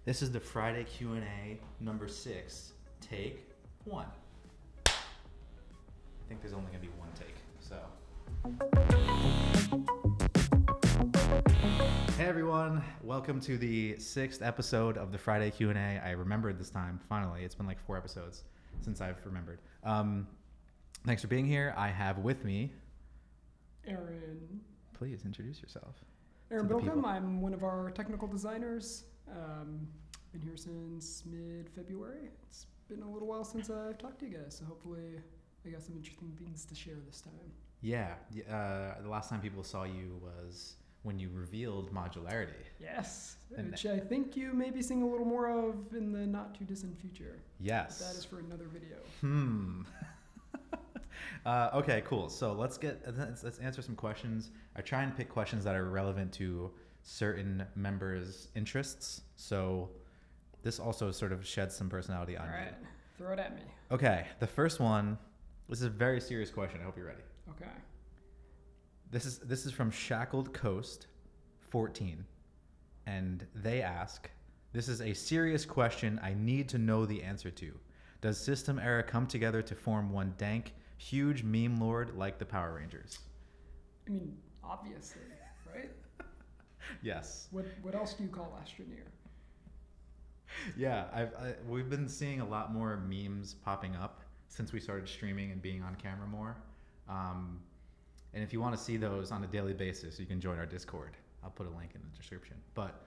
This is the Friday Q&A number 6, take 1. I think there's only going to be one take, so. Hey everyone, welcome to the 6th episode of the Friday Q&A. I remembered this time, finally. It's been like 4 episodes since I've remembered. Thanks for being here. I have with me... Aaron. Please introduce yourself. Aaron Bilcom. I'm one of our technical designers. Been here since mid-February. It's been a little while since I've talked to you guys, so hopefully I got some interesting things to share this time. Yeah, the last time people saw you was when you revealed modularity. Yes, which I think you may be seeing a little more of in the not-too-distant future. Yes. But that is for another video. Okay, cool. So let's answer some questions. I try and pick questions that are relevant to certain members' interests. So this also sort of sheds some personality on you. All right, throw it at me. Okay, the first one. This is a very serious question. I hope you're ready. Okay. This is from Shackled Coast 14, and they ask, "This is a serious question. I need to know the answer to. Does System Era come together to form one dank, huge meme lord like the Power Rangers?" I mean, obviously, right? Yes. What else do you call Astroneer? Yeah, we've been seeing a lot more memes popping up since we started streaming and being on camera more. And if you want to see those on a daily basis, you can join our Discord. I'll put a link in the description. But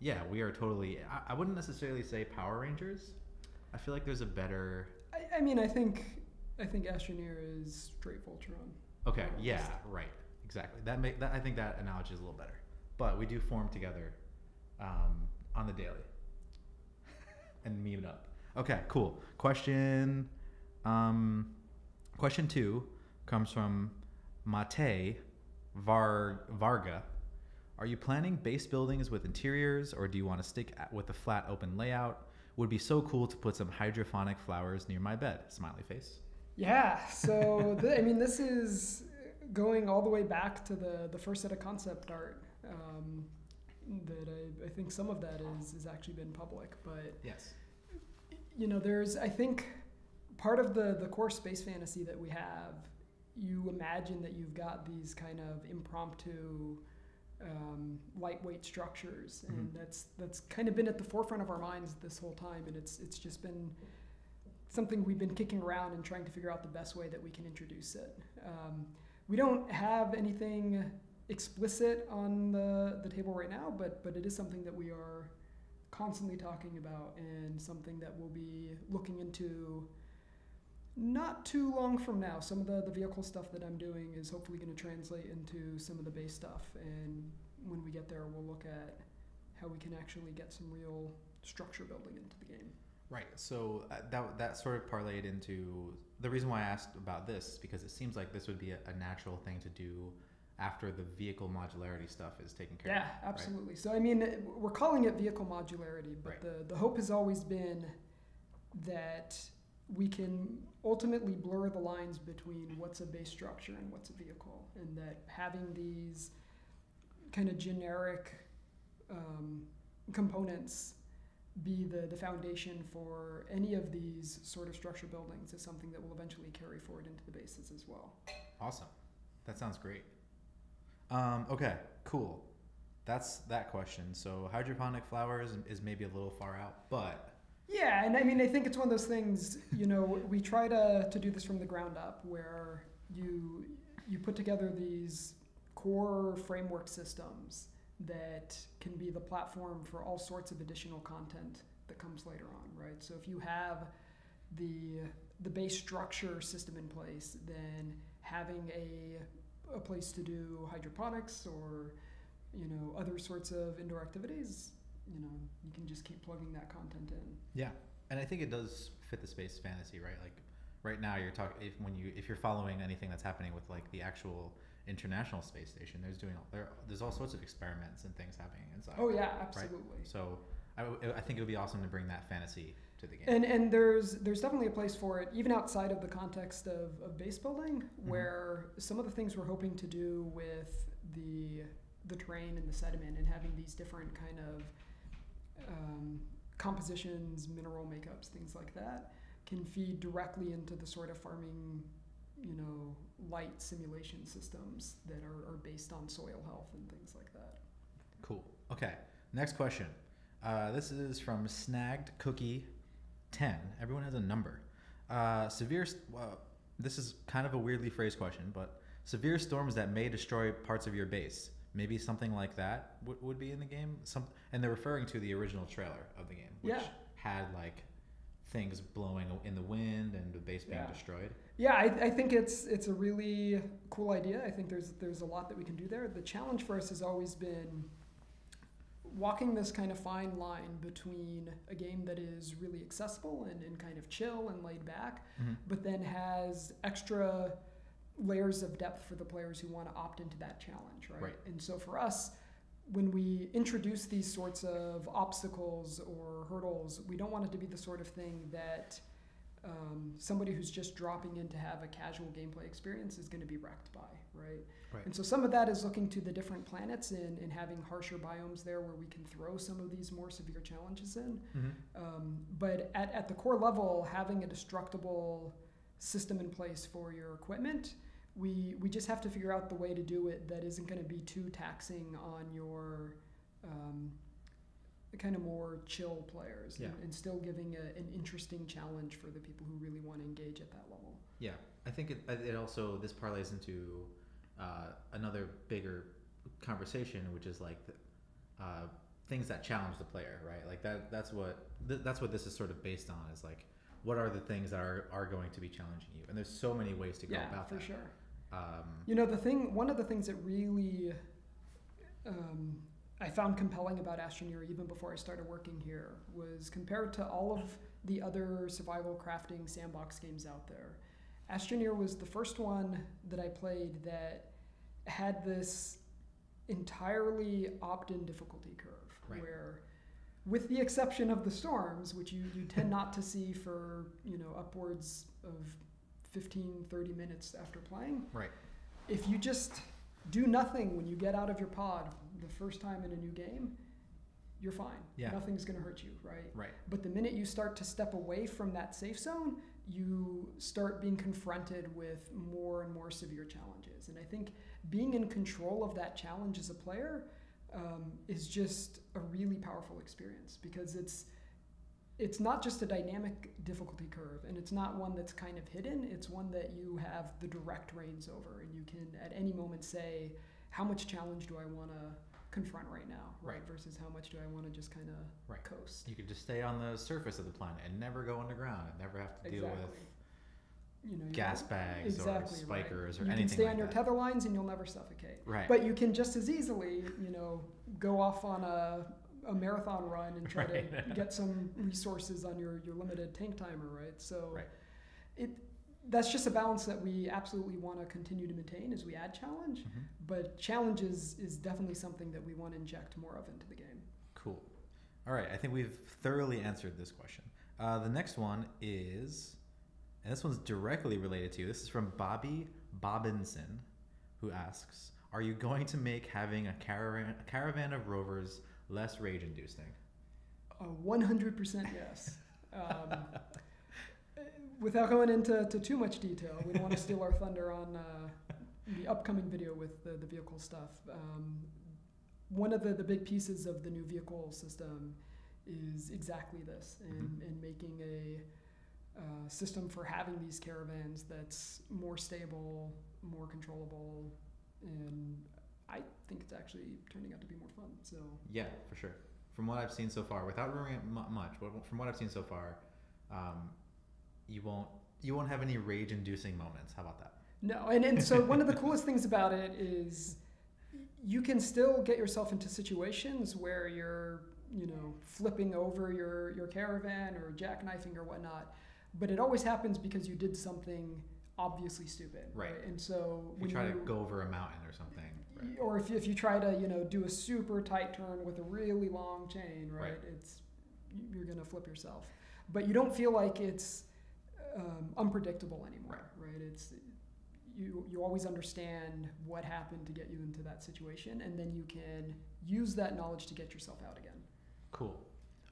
yeah, we are totally. I wouldn't necessarily say Power Rangers. I feel like there's a better. I think Astroneer is straight voltron. Okay. Yeah. Right. Exactly. I think that analogy is a little better. But we do form together on the daily and meme it up. Okay. Cool. Question 2 comes from Mate Varga. Are you planning base buildings with interiors, or do you want to stick with a flat open layout? Would be so cool to put some hydroponic flowers near my bed. Smiley face. Yeah. So this is going all the way back to the first set of concept art. That I think some of that is actually been public, but yes, there's, I think, part of the core space fantasy that we have. You imagine that you've got these kind of impromptu, lightweight structures, and that's kind of been at the forefront of our minds this whole time, and it's just been something we've been kicking around and trying to figure out the best way that we can introduce it. We don't have anything explicit on the table right now, but it is something that we are constantly talking about, and something that we'll be looking into not too long from now. Some of the vehicle stuff that I'm doing is hopefully going to translate into some of the base stuff, and when we get there, we'll look at how we can actually get some real structure building into the game. Right. So that sort of parlayed into the reason why I asked about this is because it seems like this would be a natural thing to do after the vehicle modularity stuff is taken care of. Yeah, absolutely. Right? So we're calling it vehicle modularity, but right. the hope has always been that we can ultimately blur the lines between what's a base structure and what's a vehicle, and that having these kind of generic components be the foundation for any of these sort of structure buildings is something that will eventually carry forward into the bases as well. Awesome. That sounds great. Okay, cool. That's that question. So hydroponic flowers is maybe a little far out, but... Yeah, and I think it's one of those things, we try to do this from the ground up, where you put together these core framework systems that can be the platform for all sorts of additional content that comes later on, right? So if you have the base structure system in place, then having a place to do hydroponics or other sorts of indoor activities, you can just keep plugging that content in. Yeah, and I think it does fit the space fantasy, right? Like right now, you're talking if you're following anything that's happening with like the actual International Space Station, there's all sorts of experiments and things happening inside. Oh yeah, absolutely. Right? So I think it would be awesome to bring that fantasy to the game. And there's definitely a place for it, even outside of the context of base building, where some of the things we're hoping to do with the terrain and the sediment, and having these different kind of compositions, mineral makeups, things like that, can feed directly into the sort of farming, light simulation systems that are based on soil health and things like that. Cool. Okay. Next question. This is from Snagged Cookie 10. Everyone has a number. This is kind of a weirdly phrased question, but severe storms that may destroy parts of your base. Maybe something like that would be in the game. And they're referring to the original trailer of the game, which had like things blowing in the wind and the base being destroyed. Yeah, I think it's a really cool idea. I think there's a lot that we can do there. The challenge for us has always been walking this kind of fine line between a game that is really accessible and kind of chill and laid back, but then has extra layers of depth for the players who want to opt into that challenge, right? And so for us, when we introduce these sorts of obstacles or hurdles, we don't want it to be the sort of thing that somebody who's just dropping in to have a casual gameplay experience is going to be wrecked by, right? And so some of that is looking to the different planets and having harsher biomes there where we can throw some of these more severe challenges in. But at the core level, having a destructible system in place for your equipment, we just have to figure out the way to do it that isn't going to be too taxing on your kind of more chill players, and still giving an interesting challenge for the people who really want to engage at that level. Yeah, I think it also, this parlays into another bigger conversation, which is like things that challenge the player, right? Like that's what this is sort of based on, is like, what are the things that are going to be challenging you? And there's so many ways to go about that. Yeah, for sure. One of the things that really I found compelling about Astroneer, even before I started working here, was compared to all of the other survival crafting sandbox games out there, Astroneer was the first one that I played that had this entirely opt-in difficulty curve, where, with the exception of the storms, which you tend not to see for upwards of 15, 30 minutes after playing, if you just do nothing when you get out of your pod the first time in a new game, you're fine. Nothing's going to hurt you, right? But the minute you start to step away from that safe zone, you start being confronted with more and more severe challenges. And I think being in control of that challenge as a player is just a really powerful experience, because it's not just a dynamic difficulty curve, and it's not one that's kind of hidden. It's one that you have the direct reins over, and you can at any moment say, how much challenge do I want to confront right now, right? Versus how much do I want to just kind of coast. You could just stay on the surface of the planet and never go underground and never have to deal with gas bags or spikers or anything like that. You can stay on your tether lines and you'll never suffocate. Right. But you can just as easily, go off on a marathon run and try to get some resources on your limited tank timer, right? So that's just a balance that we absolutely want to continue to maintain as we add challenge. But challenge is definitely something that we want to inject more of into the game. Cool. All right, I think we've thoroughly answered this question. The next one is, and this one's directly related to you. This is from Bobby Bobbinson, who asks, are you going to make having a caravan of rovers less rage-inducing? 100% yes. Without going into too much detail, we don't want to steal our thunder on the upcoming video with the vehicle stuff. One of the big pieces of the new vehicle system is exactly this, and making a system for having these caravans that's more stable, more controllable, and I think it's actually turning out to be more fun. So yeah, for sure. From what I've seen so far, without ruining it much, from what I've seen so far, you won't have any rage-inducing moments. How about that? No, and so one of the coolest things about it is you can still get yourself into situations where you're, flipping over your caravan or jackknifing or whatnot, but it always happens because you did something obviously stupid. Right. And so when you try to go over a mountain or something. Right. Or if you try to, do a super tight turn with a really long chain, right? You're going to flip yourself. But you don't feel like it's unpredictable anymore, right? It's you always understand what happened to get you into that situation, and then you can use that knowledge to get yourself out again. Cool.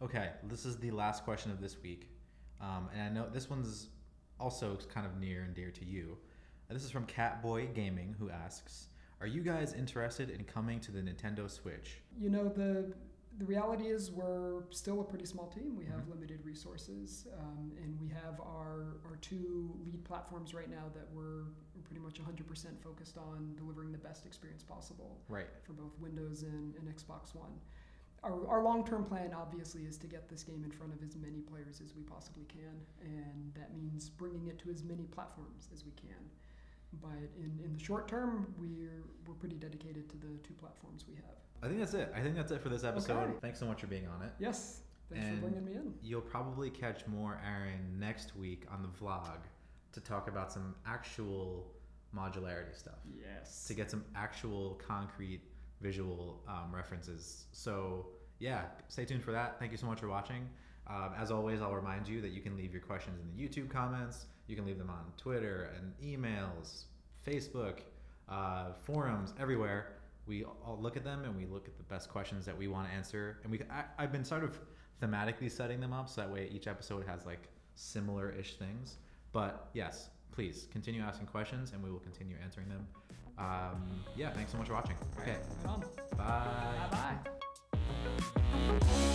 Okay, this is the last question of this week. And I know this one's also kind of near and dear to you. This is from Catboy Gaming, who asks, are you guys interested in coming to the Nintendo Switch? You know, the reality is we're still a pretty small team. We have limited resources, and we have our two lead platforms right now that we're pretty much 100% focused on delivering the best experience possible for both Windows and Xbox One. Our long-term plan, obviously, is to get this game in front of as many players as we possibly can, and that means bringing it to as many platforms as we can. But in the short term, we're pretty dedicated to the two platforms we have. I think that's it. I think that's it for this episode. Okay. Thanks so much for being on it. Yes, thanks for bringing me in. You'll probably catch more Aaron next week on the vlog to talk about some actual modularity stuff. Yes. To get some actual concrete visual references. So yeah, stay tuned for that. Thank you so much for watching. As always, I'll remind you that you can leave your questions in the YouTube comments. You can leave them on Twitter and emails, Facebook, forums, everywhere. We all look at them and we look at the best questions that we want to answer. And I've been sort of thematically setting them up so that way each episode has like similar-ish things. But yes, please continue asking questions and we will continue answering them. Yeah, thanks so much for watching. Okay. Right on. Bye. Bye-bye.